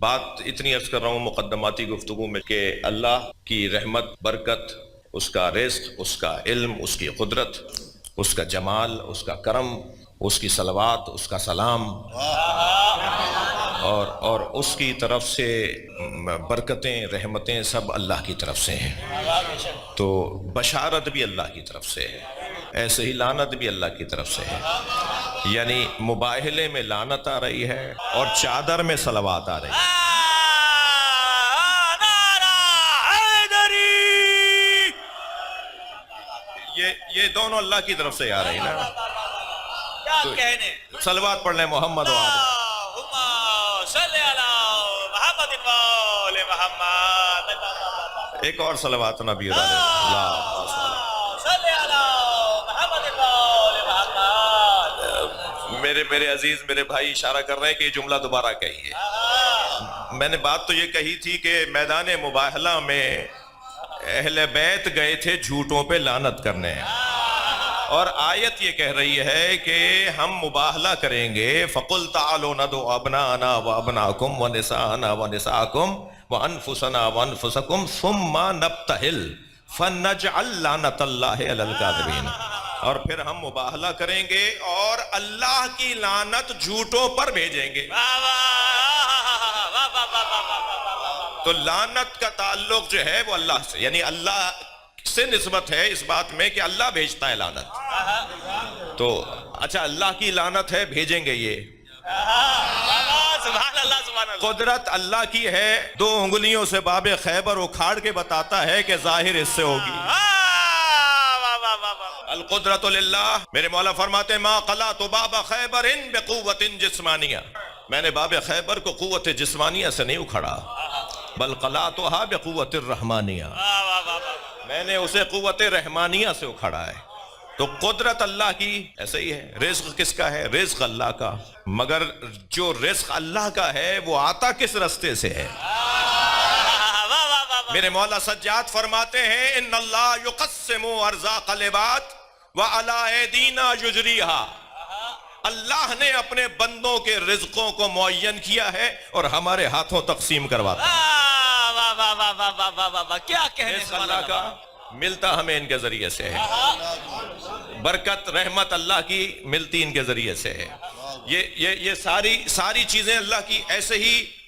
بات اتنی عرض کر رہا ہوں مقدماتی گفتگو میں کہ اللہ کی رحمت، برکت، اس کا رزق، اس کا علم، اس کی قدرت، اس کا جمال، اس کا کرم، اس کی صلوات، اس کا سلام اور اس کی طرف سے برکتیں، رحمتیں سب اللہ کی طرف سے ہیں۔ تو بشارت بھی اللہ کی طرف سے ہے، ایسے ہی لعنت بھی اللہ کی طرف سے ہے۔ یعنی مباہلے میں لعنت آ رہی ہے اور چادر میں صلوات آ رہی ہے۔ یہ دونوں اللہ کی طرف سے آ رہی نا۔ کیا کہنے، صلوات پڑھ لیں محمد و آل اللہم صلی علی محمد و آل محمد۔ ایک اور صلوات نبی علیہ اللہ صلی علی محمد و آل محمد۔ میرے عزیز، میرے بھائی اشارہ کر رہے ہیں کہ یہ جملہ دوبارہ کہیے۔ میں نے بات تو یہ کہی تھی کہ میدان مباہلہ میں اہل بیت گئے تھے جھوٹوں پہ لعنت کرنے، اور آیت یہ کہہ رہی ہے کہ ہم مباہلہ کریں گے۔ فَقُلْ تَعَالُوا نَدْعُ أَبْنَاءَنَا وَأَبْنَاءَكُمْ وَنِسَاءَنَا وَنِسَاءَكُمْ وَأَنفُسَنَا وَأَنفُسَكُمْ ثُمَّ نَبْتَهِلْ فَنَجْعَلْ لَعْنَةَ اللَّهِ عَلَى الْكَاذِبِينَ۔ اور پھر ہم مباہلہ کریں گے اور اللہ کی لعنت جھوٹوں پر بھیجیں گے۔ تو لعنت کا تعلق جو ہے وہ اللہ سے، یعنی اللہ سے نسبت ہے اس بات میں کہ اللہ بھیجتا ہے لعنت۔ تو اچھا، اللہ کی لعنت ہے، بھیجیں گے یہ۔ سبحان اللہ، سبحان اللہ۔ قدرت اللہ کی ہے، دو انگلیوں سے باب خیبر اکھاڑ کے بتاتا ہے کہ ظاہر اس سے ہوگی۔ القدرت للہ۔ میرے مولا فرماتے ہیں ما قلعت باب خیبر بقوت جسمانیہ، میں نے باب خیبر کو قوت جسمانیہ سے نہیں اکھاڑا، بل قلعتها بقوت الرحمانیہ، میں نے اسے قوت رحمانیہ سے اکھاڑا ہے۔ تو قدرت اللہ کی ایسے ہی ہے۔ رزق کس کا ہے؟ رزق اللہ کا، مگر جو رزق اللہ کا ہے وہ آتا کس رستے سے ہے؟ میرے مولا سجاد فرماتے ہیں ان اللہ یقسم ارزاق العباد وعلی ایدینا یجریہا، اللہ نے اپنے بندوں کے رزقوں کو معین کیا ہے اور ہمارے ہاتھوں تقسیم کرواتا ہے۔ کیا کہنے، رزق اللہ کا ملتا ہمیں ان کے ذریعے سے ہے، برکت رحمت اللہ کی ملتی ان کے ذریعے سے ہے۔ یہ ساری چیزیں اللہ کی،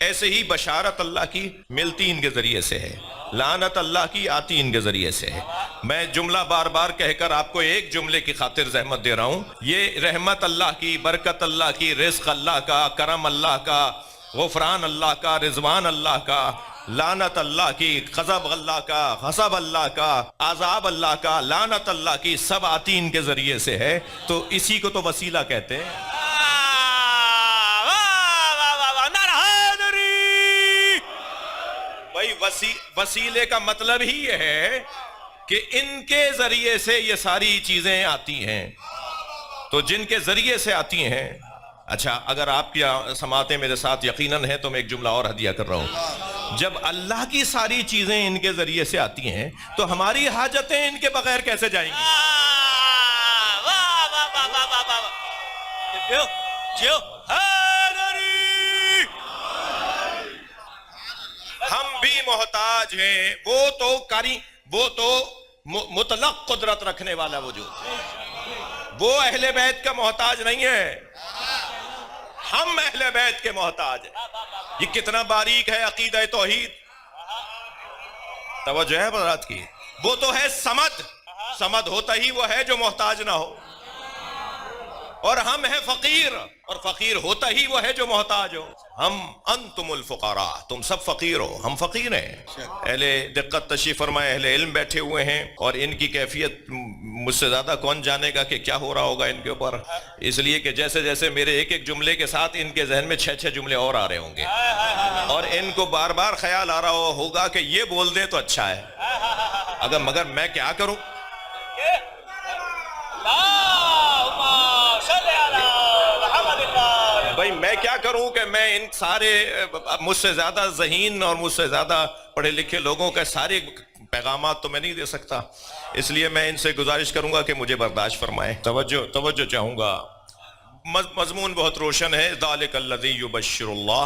ایسے ہی بشارت اللہ کی ملتی ان کے ذریعے سے ہے، لعنت اللہ کی آتی ان کے ذریعے سے ہے۔ میں جملہ بار بار کہہ کر آپ کو ایک جملے کی خاطر زحمت دے رہا ہوں، یہ رحمت اللہ کی، برکت اللہ کی، رزق اللہ کا، کرم اللہ کا، غفران اللہ کا، رضوان اللہ کا، لعنت اللہ کی، غضب اللہ کا، غضب اللہ کا، عذاب اللہ کا، لعنت اللہ کی، سب آتی ان کے ذریعے سے ہے۔ تو اسی کو تو وسیلہ کہتے ہیں۔ بھائی وسیلے کا مطلب ہی یہ ہے کہ ان کے ذریعے سے یہ ساری چیزیں آتی ہیں، تو جن کے ذریعے سے آتی ہیں۔ اچھا، اگر آپ کی سماعتیں میرے ساتھ یقیناً ہیں تو میں ایک جملہ اور ہدیہ کر رہا ہوں۔ جب اللہ کی ساری چیزیں ان کے ذریعے سے آتی ہیں تو ہماری حاجتیں ان کے بغیر کیسے جائیں گی؟ ہم بھی محتاج ہیں، وہ تو مطلق قدرت رکھنے والا وجود، وہ اہل بیت کا محتاج نہیں ہے، ہم اہل بیت کے محتاج ہیں۔ یہ کتنا باریک ہے عقیدہ توحید، توجہ ہے حضرات کی۔ وہ تو ہے صمد، صمد ہوتا ہی وہ ہے جو محتاج نہ ہو، اور ہم ہیں فقیر، اور فقیر ہوتا ہی وہ ہے جو محتاج ہو۔ ہم انتم الفقراء، تم سب فقیر ہو، ہم فقیر ہیں۔ اہل دقت تشریف فرمائے، اہل علم بیٹھے ہوئے ہیں، اور ان کی کیفیت مجھ سے زیادہ کون جانے گا کہ کیا ہو رہا ہوگا ان کے اوپر، اس لیے کہ جیسے جیسے میرے ایک ایک جملے کے ساتھ ان کے ذہن میں 6 جملے اور آ رہے ہوں گے، اور ان کو بار بار خیال آ رہا ہوگا کہ یہ بول دیں تو اچھا ہے، مگر میں کیا کروں؟ بھائی میں کیا کروں کہ میں ان سارے مجھ سے زیادہ ذہین اور مجھ سے زیادہ پڑھے لکھے لوگوں کے سارے پیغامات تو میں نہیں دے سکتا، اس لیے میں ان سے گزارش کروں گا کہ مجھے برداشت فرمائیں۔ توجہ چاہوں گا، مضمون بہت روشن ہے۔ ذالک الذی یبشر اللہ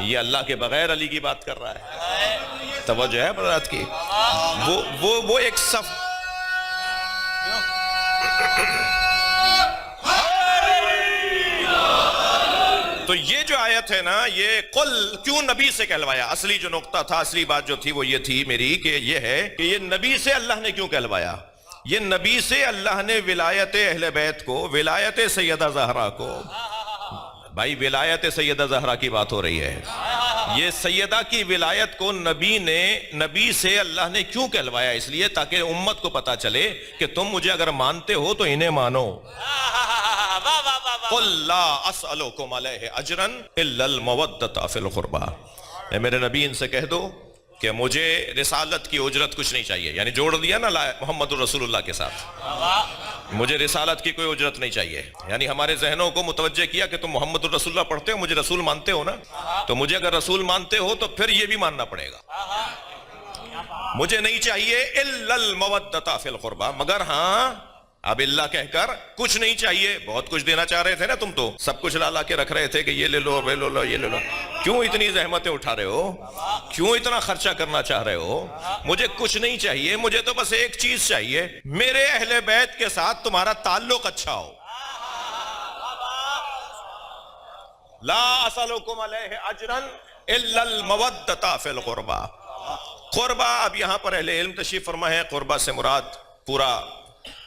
یہ اللہ کے بغیر علی کی بات کر رہا ہے. توجہ ہے برات کی. وہ ایک صف. تو یہ جو آیت ہے نا، یہ قل کیوں نبی سے کہلوایا؟ اصلی جو نقطہ تھا، اصلی بات جو تھی وہ یہ تھی میری، کہ یہ ہے کہ یہ نبی سے اللہ نے کیوں کہلوایا. یہ نبی سے اللہ نے ولایت اہل بیت کو، ولایت سیدہ زہرا کو، بھائی ولایت سیدہ زہرا کی بات ہو رہی ہے، یہ سیدہ کی ولایت کو نبی سے اللہ نے کیوں کہلوایا؟ اس لیے تاکہ امت کو پتا چلے کہ تم مجھے اگر مانتے ہو تو انہیں مانو. قل لا اسألکم علیہ اجرا الا المودۃ فی القربى. اے میرے نبی ان سے کہہ دو کہ مجھے رسالت کی اجرت کچھ نہیں چاہیے. یعنی جوڑ دیا نا محمد الرسول اللہ کے ساتھ، مجھے رسالت کی کوئی اجرت نہیں چاہیے. یعنی ہمارے ذہنوں کو متوجہ کیا کہ تم محمد الرسول اللہ پڑھتے ہو، مجھے رسول مانتے ہو نا، تو مجھے اگر رسول مانتے ہو تو پھر یہ بھی ماننا پڑے گا. مجھے نہیں چاہیے الا المودۃ فی القربى، مگر ہاں اب اللہ کہہ کر کچھ نہیں چاہیے. بہت کچھ دینا چاہ رہے تھے نا تم، تو سب کچھ لا کے رکھ رہے تھے کہ یہ لے لو، وہ لے لو، یہ لے لو. کیوں اتنی زحمتیں اٹھا رہے ہو؟ کیوں اتنا خرچہ کرنا چاہ رہے ہو؟ مجھے کچھ نہیں چاہیے، مجھے تو بس ایک چیز چاہیے، میرے اہل بیت کے ساتھ تمہارا تعلق اچھا ہو. لا اسألکم علیہ اجرا الا المودۃ فی القربى. قربہ، اب یہاں پر اہل علم تشریف فرما ہے، قربہ سے مراد پورا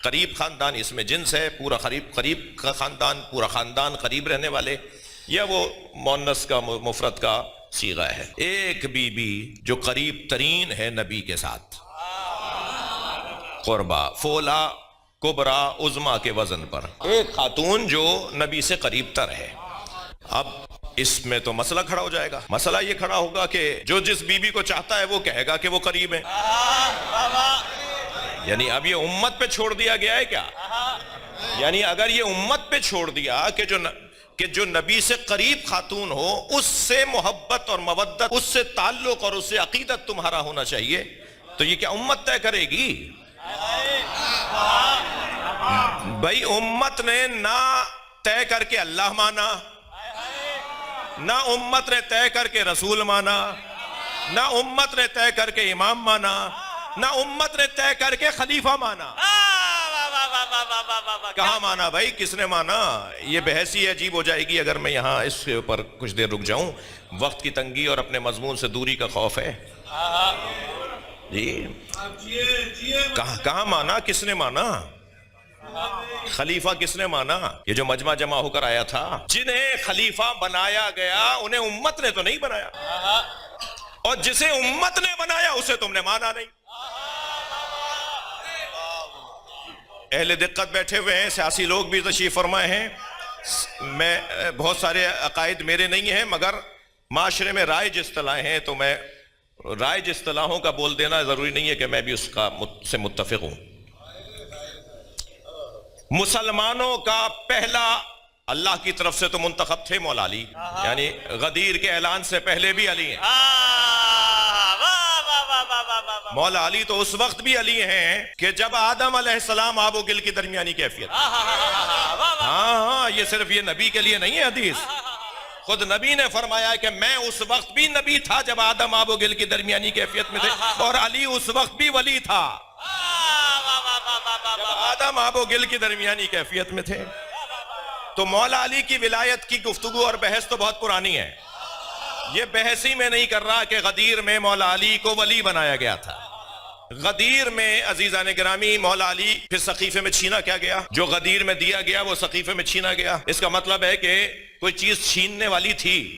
قریب خاندان، اس میں جنس ہے، پورا قریب کا خاندان، پورا خاندان قریب رہنے والے، یا وہ مؤنث کا مفرد کا صیغہ ہے. ایک بی بی جو قریب ترین ہے نبی کے ساتھ، قربہ فولا کبرا عظما کے وزن پر، ایک خاتون جو نبی سے قریب تر ہے. اب اس میں تو مسئلہ کھڑا ہو جائے گا. مسئلہ یہ کھڑا ہوگا کہ جو جس بی بی کو چاہتا ہے وہ کہے گا کہ وہ قریب ہے. یعنی اب یہ امت پہ چھوڑ دیا گیا ہے کیا؟ یعنی اگر یہ امت پہ چھوڑ دیا کہ جو نبی سے قریب خاتون ہو اس سے محبت اور مودت، اس سے تعلق اور اس سے عقیدت تمہارا ہونا چاہیے، تو یہ کیا امت طے کرے گی؟ بھائی امت نے نہ طے کر کے اللہ مانا، نہ امت نے طے کر کے رسول مانا، نہ امت نے طے کر کے امام مانا، نہ امت نے طے کر کے خلیفہ مانا. کہاں مانا بھائی؟ کس نے مانا؟ یہ بحث ہی عجیب ہو جائے گی اگر میں یہاں اس کے اوپر کچھ دیر رک جاؤں. وقت کی تنگی اور اپنے مضمون سے دوری کا خوف ہے جی. کہاں مانا؟ کس نے مانا؟ خلیفہ کس نے مانا؟ یہ جو مجمع جمع ہو کر آیا تھا، جنہیں خلیفہ بنایا گیا انہیں امت نے تو نہیں بنایا، اور جسے امت نے بنایا اسے تم نے مانا نہیں. اہل دقت بیٹھے ہوئے ہیں، سیاسی لوگ بھی تشریف فرمائے ہیں. میں بہت سارے عقائد میرے نہیں ہیں، مگر معاشرے میں رائج اصطلاحیں ہیں، تو میں رائج اصطلاحوں کا بول دینا ضروری نہیں ہے کہ میں بھی اس کا سے متفق ہوں. مسلمانوں کا پہلا اللہ کی طرف سے تو منتخب تھے مولا علی، یعنی غدیر کے اعلان سے پہلے بھی علی ہیں. مولا علی تو اس وقت بھی علی ہیں کہ جب آدم علیہ السلام آب و گل کی درمیانی کیفیت. ہاں یہ صرف یہ نبی کے لیے نہیں ہے حدیث، خود نبی نے فرمایا کہ میں اس وقت بھی نبی تھا جب آدم آب و گل کی درمیانی کیفیت میں تھے، اور علی اس وقت بھی ولی تھا جب آدم آب و گل کی درمیانی کیفیت میں تھے. تو مولا علی کی ولایت کی گفتگو اور بحث تو بہت پرانی ہے. یہ بحث ہی میں نہیں کر رہا کہ غدیر میں مولا علی کو ولی بنایا گیا تھا. غدیر میں عزیزان گرامی مولا علی پھر سقیفے میں چھینا کیا گیا؟ جو غدیر میں دیا گیا وہ سقیفے میں چھینا گیا. اس کا مطلب ہے کہ کوئی چیز چھیننے والی تھی،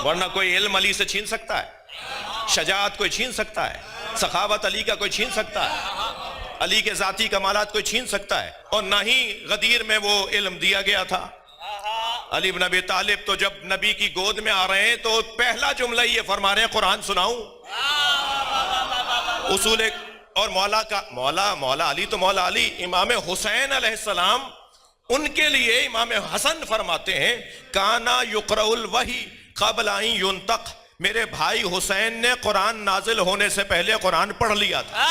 ورنہ کوئی علم علی سے چھین سکتا ہے؟ شجاعت کوئی چھین سکتا ہے؟ سخاوت علی کا کوئی چھین سکتا ہے؟ علی کے ذاتی کمالات کوئی چھین سکتا ہے؟ اور نہ ہی غدیر میں وہ علم دیا گیا تھا. علی بن ابی طالب تو جب نبی کی گود میں آ رہے ہیں تو پہلا جملہ یہ فرما رہے ہیں قرآن سناؤں. اصول اور مولا علی تو مولا علی. امام حسین علیہ السلام ان کے لیے امام حسن فرماتے ہیں کانا یقرأ الوحی قبل ان ینطق. میرے بھائی حسین نے قرآن نازل ہونے سے پہلے قرآن پڑھ لیا تھا.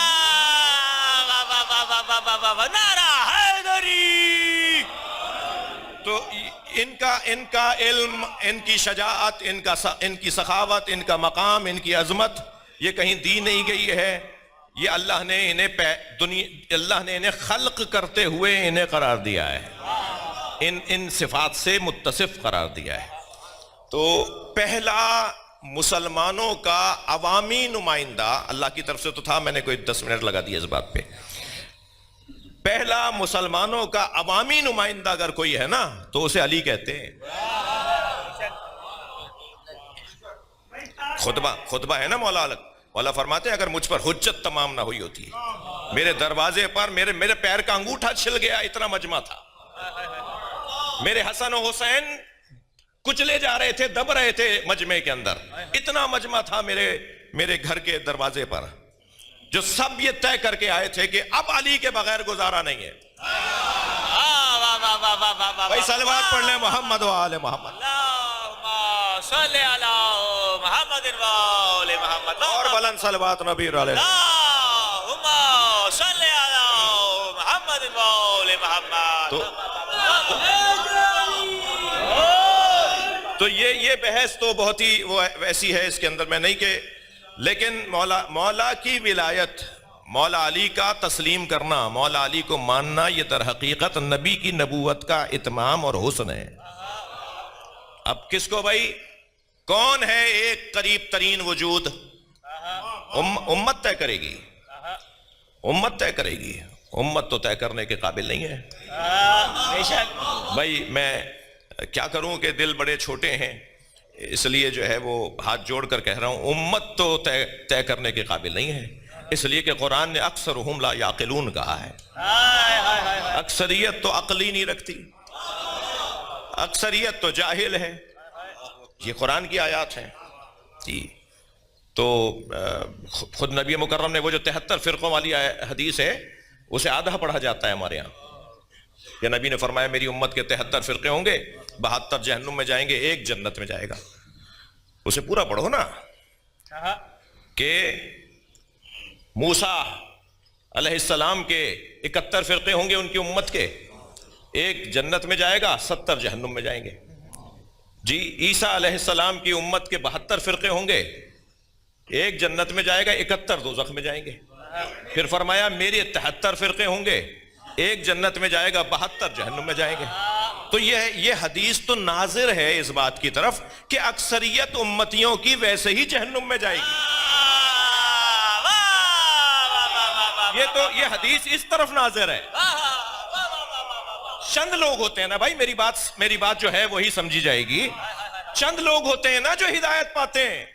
نعرہ حیدری. تو ان کا علم، ان کی شجاعت، ان کی سخاوت، ان کا مقام، ان کی عظمت یہ کہیں دی نہیں گئی ہے. یہ اللہ نے انہیں خلق کرتے ہوئے انہیں قرار دیا ہے، ان صفات سے متصف قرار دیا ہے. تو پہلا مسلمانوں کا عوامی نمائندہ اللہ کی طرف سے تو تھا، میں نے کوئی 10 منٹ لگا دیا اس بات پہ. پہلا مسلمانوں کا عوامی نمائندہ اگر کوئی ہے نا تو اسے علی کہتے ہیں. خطبہ ہے نا مولا فرماتے ہیں اگر مجھ پر حجت تمام نہ ہوئی ہوتی، میرے دروازے پر میرے پیر کا انگوٹھا چھل گیا، اتنا مجمع تھا. میرے حسن و حسین کچلے جا رہے تھے، دب رہے تھے مجمع کے اندر، اتنا مجمع تھا میرے گھر کے دروازے پر، جو سب یہ طے کر کے آئے تھے کہ اب علی کے بغیر گزارا نہیں ہے. بھائی صلوات پڑھ لیں محمد و آل محمد. صلی علی محمد و آل محمد. اور بلند صلوات نبی علیہ. اللہم صلی علی محمد و آل محمد. تو یہ بحث تو بہت ہی ویسی ہے، اس کے اندر میں نہیں کہ، لیکن مولا کی ولایت، مولا علی کا تسلیم کرنا، مولا علی کو ماننا، یہ در حقیقت نبی کی نبوت کا اتمام اور حسن ہے. اب کس کو بھائی، کون ہے ایک قریب ترین وجود؟ امت طے کرے گی، امت طے کرے گی. امت تو طے کرنے کے قابل نہیں ہے. بھائی میں کیا کروں کہ دل بڑے چھوٹے ہیں، اس لیے جو ہے وہ ہاتھ جوڑ کر کہہ رہا ہوں، امت تو طے کرنے کے قابل نہیں ہے، اس لیے کہ قرآن نے اکثرہم لا یعقلون کہا ہے. اکثریت تو عقل ہی نہیں رکھتی، اکثریت تو جاہل ہے. یہ قرآن کی آیات ہیں جی. تو خود نبی مکرم نے وہ جو 73 فرقوں والی حدیث ہے اسے آدھا پڑھا جاتا ہے ہمارے یہاں. کہ نبی نے فرمایا میری امت کے 73 فرقے ہوں گے، 72 جہنم میں جائیں گے، ایک جنت میں جائے گا. اسے پورا پڑھو نا، کہ موسیٰ علیہ السلام کے 71 فرقے ہوں گے ان کی امت کے، ایک جنت میں جائے گا، 70 جہنم میں جائیں گے. جی عیسیٰ علیہ السلام کی امت کے 72 فرقے ہوں گے، ایک جنت میں جائے گا، 71 دوزخ میں جائیں گے. پھر فرمایا میرے 73 فرقے ہوں گے، ایک جنت میں جائے گا، 72 جہنم میں جائیں گے. تو یہ حدیث تو ناظر ہے اس بات کی طرف کہ اکثریت امتیوں کی ویسے ہی جہنم میں جائے گی. یہ حدیث اس طرف ناظر ہے. چند لوگ ہوتے ہیں نا بھائی، میری بات جو ہے وہی سمجھی جائے گی. چند لوگ ہوتے ہیں نا جو ہدایت پاتے ہیں،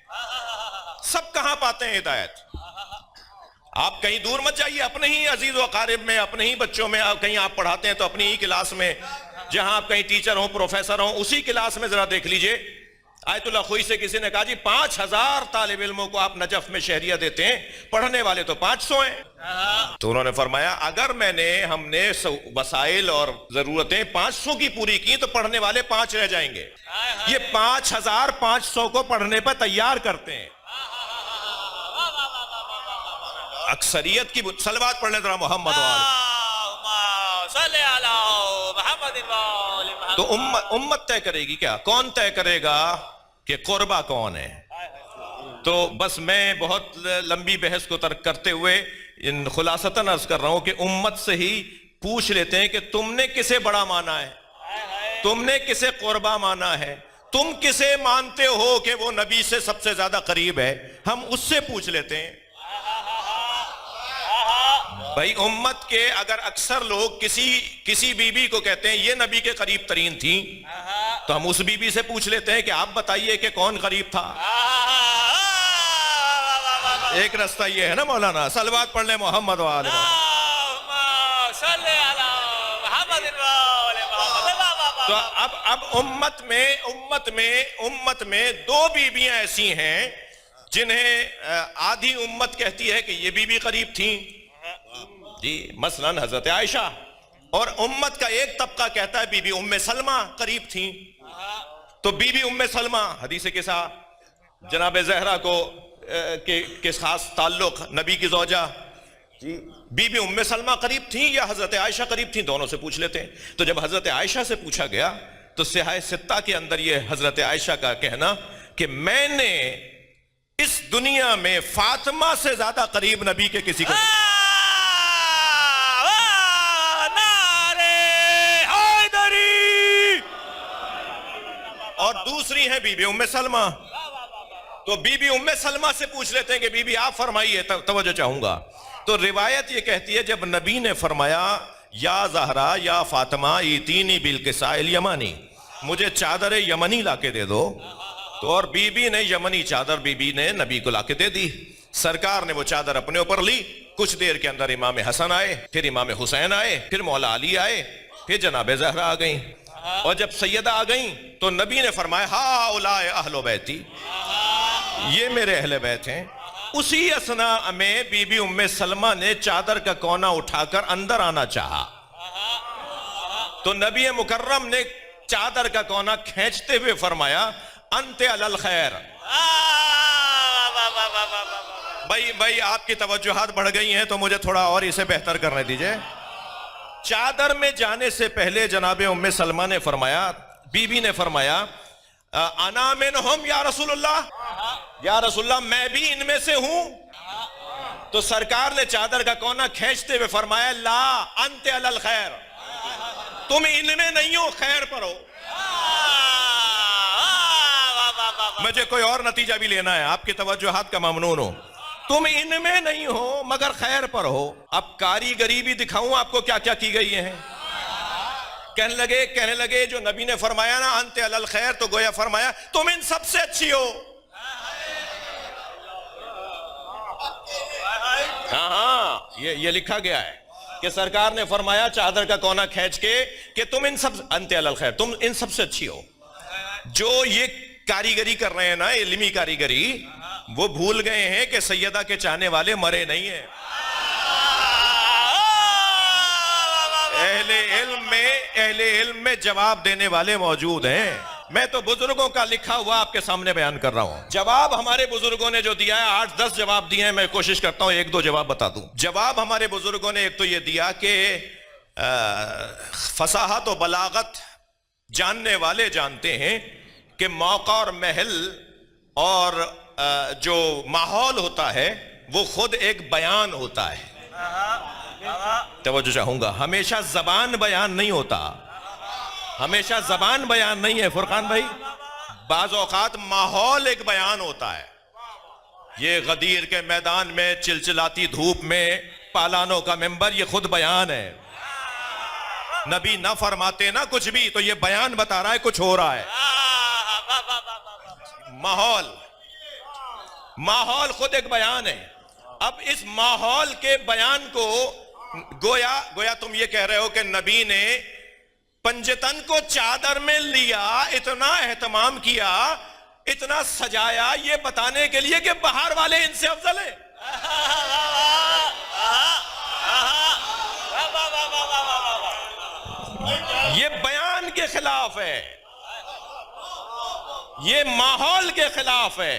سب کہاں پاتے ہیں ہدایت؟ آپ کہیں دور مت جائیے، اپنے ہی عزیز و اقارب میں، اپنے ہی بچوں میں، کہیں آپ پڑھاتے ہیں تو اپنی ہی کلاس میں، جہاں آپ کہیں ٹیچر ہوں، پروفیسر ہوں، اسی کلاس میں ذرا دیکھ لیجئے. آیت اللہ خوئی سے کسی نے کہا جی 5000 طالب علموں کو آپ نجف میں شہریہ دیتے ہیں، پڑھنے والے تو 500 ہیں. تو انہوں نے فرمایا اگر ہم نے وسائل اور ضرورتیں 500 کی پوری کی تو پڑھنے والے 5 رہ جائیں گے. یہ 5500 کو پڑھنے پر تیار کرتے ہیں. اکثریت کی صلوات پڑھنے ذرا محمد تو امت طے کرے گی. کیا کون طے کرے گا کہ قربا کون ہے؟ تو بس میں بہت لمبی بحث کو ترک کرتے ہوئے خلاصتاً عرض کر رہا ہوں کہ امت سے ہی پوچھ لیتے ہیں کہ تم نے کسے بڑا مانا ہے، تم نے کسے قربا مانا ہے، تم کسے مانتے ہو کہ وہ نبی سے سب سے زیادہ قریب ہے، ہم اس سے پوچھ لیتے ہیں. بھائی امت کے اگر اکثر لوگ کسی بی بی کو کہتے ہیں یہ نبی کے قریب ترین تھی، تو ہم اس بی بی سے پوچھ لیتے ہیں کہ آپ بتائیے کہ کون قریب تھا. ایک رستہ یہ ہے نا مولانا. صلوات پڑھ لیں محمد و آل محمد. تو اب امت میں 2 بیویاں ایسی ہیں جنہیں آدھی امت کہتی ہے کہ یہ بیوی قریب تھیں جی، مثلا حضرت عائشہ، اور امت کا ایک طبقہ کہتا ہے بی بی ام سلمہ قریب تھیں. تو بی بی ام سلمہ حدیث کے ساتھ جناب زہرا کو کے خاص تعلق، نبی کی زوجہ جی، بی بی ام سلمہ قریب تھیں یا حضرت عائشہ قریب تھیں؟ دونوں سے پوچھ لیتے ہیں. تو جب حضرت عائشہ سے پوچھا گیا تو سیاہ ستہ کے اندر یہ حضرت عائشہ کا کہنا کہ میں نے اس دنیا میں فاطمہ سے زیادہ قریب نبی کے کسی کو اور دوسری ہے بی بی ام سلمہ. تو بی بی ام سلمہ سے پوچھ لیتے ہیں کہ بی بی آپ فرمائیے, توجہ چاہوں گا. تو روایت یہ کہتی ہے جب نبی نے فرمایا یا زہرا یا فاطمہ ایتینی بالکساء الیمانی, مجھے چادر یمنی لا کے دے دو, تو اور بی بی نے یمنی چادر بی بی نے نبی کو لا کے دے دی. سرکار نے وہ چادر اپنے اوپر لی. کچھ دیر کے اندر امام حسن آئے, پھر امام حسین آئے, پھر مولا علی آئے, پھر جناب زہرا آ گئیں. اور جب سیدہ آ گئیں تو نبی نے فرمایا ہا اولائے اہل بیتی, یہ میرے اہل بیت ہیں. اسی اثناء میں بی بی ام سلمہ نے چادر کا کونا اٹھا کر اندر آنا چاہا, تو نبی مکرم نے چادر کا کونا کھینچتے ہوئے فرمایا انت علی الخیر. بھائی آپ کی توجہات بڑھ گئی ہیں تو مجھے تھوڑا اور اسے بہتر کرنے دیجئے. چادر میں جانے سے پہلے جناب ام سلمہ نے فرمایا, بی بی نے فرمایا انا منہم یا رسول اللہ, یا رسول اللہ میں بھی ان میں سے ہوں. تو سرکار نے چادر کا کونا کھینچتے ہوئے فرمایا لا انت علی الخیر, تم ان میں نہیں ہو, خیر پر ہو. مجھے کوئی اور نتیجہ بھی لینا ہے, آپ کی توجہات کا ممنون ہو. تم ان میں نہیں ہو مگر خیر پر ہو. اب کاریگری بھی دکھاؤں آپ کو کیا کیا کی گئی ہے. کہنے لگے جو نبی نے فرمایا نا انت علی الخیر, تو گویا فرمایا تم ان سب سے اچھی ہو. ہاں یہ لکھا گیا ہے کہ سرکار نے فرمایا چادر کا کونا کھینچ کے کہ تم ان سب انت علی الخیر, تم ان سب سے اچھی ہو. جو یہ کاریگری کر رہے ہیں نا, علمی کاریگری, وہ بھول گئے ہیں کہ سیدہ کے چاہنے والے مرے نہیں ہیں. اہل علم میں جواب دینے والے موجود ہیں. میں تو بزرگوں کا لکھا ہوا آپ کے سامنے بیان کر رہا ہوں. جواب ہمارے بزرگوں نے جو دیا ہے 8-10 جواب دیے ہیں, میں کوشش کرتا ہوں 1-2 جواب بتا دوں. جواب ہمارے بزرگوں نے ایک تو یہ دیا کہ فصاحت و بلاغت جاننے والے جانتے ہیں کہ موقع اور محل اور جو ماحول ہوتا ہے وہ خود ایک بیان ہوتا ہے. توجہ چاہوں گا, ہمیشہ زبان بیان نہیں ہوتا, ہمیشہ زبان بیان نہیں ہے فرقان بھائی. بعض اوقات ماحول ایک بیان ہوتا ہے. یہ غدیر کے میدان میں چلچلاتی دھوپ میں پالانوں کا ممبر, یہ خود بیان ہے. نبی نہ فرماتے نا کچھ بھی, تو یہ بیان بتا رہا ہے کچھ ہو رہا ہے. ماحول خود ایک بیان ہے. اب اس ماحول کے بیان کو گویا تم یہ کہہ رہے ہو کہ نبی نے پنجتن کو چادر میں لیا, اتنا اہتمام کیا, اتنا سجایا, یہ بتانے کے لیے کہ باہر والے ان سے افضل ہیں. یہ بیان کے خلاف ہے, یہ ماحول کے خلاف ہے.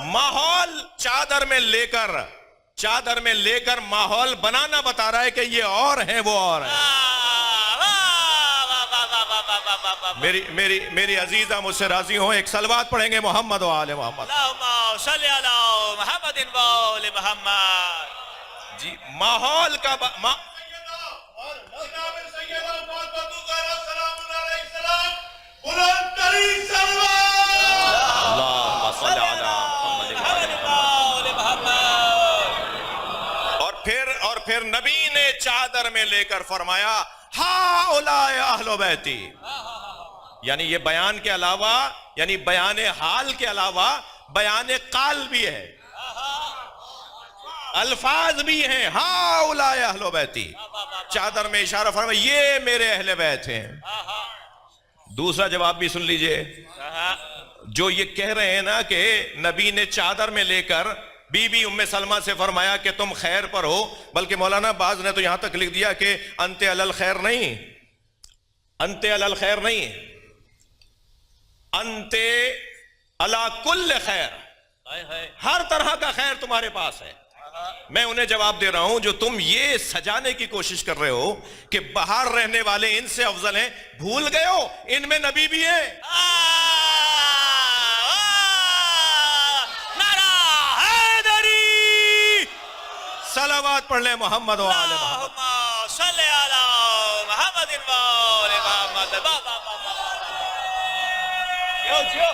ماحول چادر میں لے کر ماحول بنانا بتا رہا ہے کہ یہ اور ہیں وہ اور ہیں. میری عزیزہ مجھ سے راضی ہوں, ایک صلوات پڑھیں گے محمد و آل محمد. اللہم صلی علی محمد و آل محمد. جی ماحول کا اور پھر نبی نے چادر میں لے کر فرمایا ہا اولائے اہل بیتی. یعنی یہ بیان کے علاوہ, یعنی بیان حال کے علاوہ بیان قال بھی ہے, الفاظ بھی ہیں. ہا اولائے اہل بیتی, چادر میں اشارہ فرمایا یہ میرے اہل بیت ہیں. دوسرا جواب بھی سن لیجئے. جو یہ کہہ رہے ہیں نا کہ نبی نے چادر میں لے کر بی بی ام سلمہ سے فرمایا کہ تم خیر پر ہو, بلکہ مولانا باز نے تو یہاں تک لکھ دیا کہ انت علی الخیر نہیں, انت علی الخیر نہیں, انت علی کل خیر, ہر طرح کا خیر تمہارے پاس ہے. میں انہیں جواب دے رہا ہوں جو تم یہ سجانے کی کوشش کر رہے ہو کہ باہر رہنے والے ان سے افضل ہیں، بھول گئے ہو ان میں نبی بھی ہیں۔ نعرہ حیدری، صلوات پڑھ لیں محمد و آل محمد۔ اللہم صلی علی محمد و آل محمد۔ جیو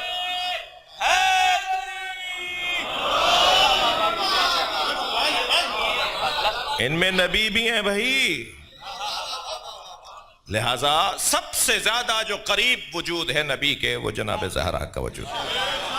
ان میں نبی بھی ہیں بھائی، لہذا سب سے زیادہ جو قریب وجود ہے نبی کے وہ جناب زہرا کا وجود ہے۔